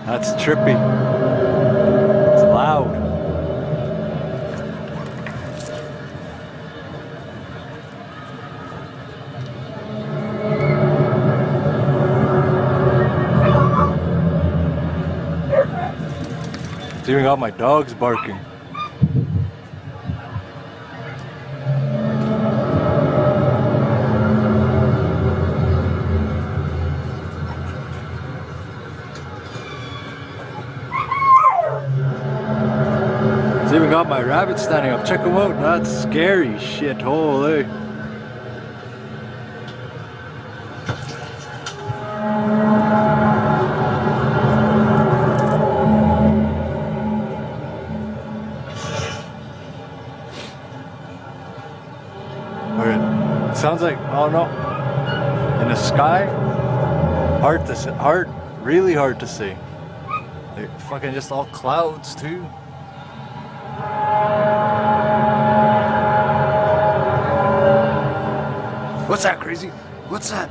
That's trippy. It's loud. It's even got my dogs barking. It's even got my rabbit standing up. Check them out. That's scary shit. Holy. Okay. Sounds like, oh no. In the sky, hard to see, really hard to see. They're fucking just all clouds too. What's that, crazy? What's that?